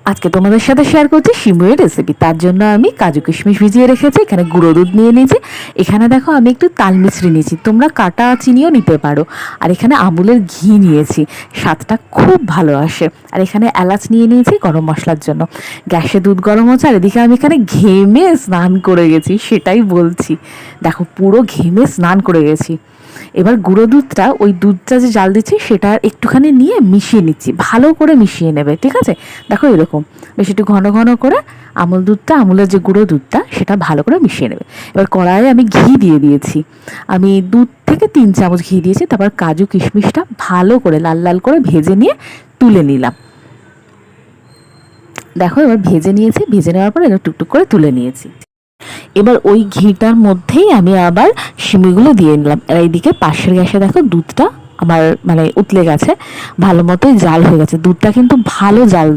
আজকে তোমাদের সাথে শেয়ার করছি সিমুইয়ের রেসিপি। তার জন্য আমি কাজু কিশমিশ ভিজিয়ে রেখেছি, এখানে গুঁড়ো দুধ নিয়ে নিয়েছি, এখানে দেখো আমি একটু তাল মিছরি নিয়েছি, তোমরা কাটা চিনিও নিতে পারো। আর এখানে আমুলের ঘি নিয়েছি, স্বাদটা খুব ভালো আসে। আর এখানে এলাচ নিয়ে নিয়েছি গরম মশলার জন্য। গ্যাসে দুধ গরম হচ্ছে, আর এদিকে আমি এখানে ঘেমে স্নান করে গেছি, সেটাই বলছি। দেখো পুরো ঘেমে স্নান করে গেছি। এবার গুঁড়ো দুধটা, ওই দুধটা যে জাল দিচ্ছি সেটা একটুখানি নিয়ে মিশিয়ে নিচ্ছি, ভালো করে মিশিয়ে নেবে, ঠিক আছে? দেখো এরকম বেশ একটু ঘন ঘন করে আমুলের যে গুঁড়ো দুধটা সেটা ভালো করে মিশিয়ে নেবে। এবার কড়াইয়ে আমি ঘি দিয়ে দিয়েছি, আমি 2 থেকে 3 চামচ ঘি দিয়েছি। তারপর কাজু কিশমিশটা ভালো করে লাল লাল করে ভেজে নিয়ে তুলে নিলাম। দেখো এবার ভেজে নিয়েছি, ভেজে নেওয়ার পর এটা টুকটুক করে তুলে নিয়েছি। এবার ওই ঘিটার মধ্যেই আমি আবার সিমুইগুলো দিয়ে নিলাম। আর এইদিকে পাশের গ্যাসে দেখো দুধটা আমার মানে উতলে গেছে, ভালো মতোই জাল হয়ে গেছে। দুধটা কিন্তু ভালো জাল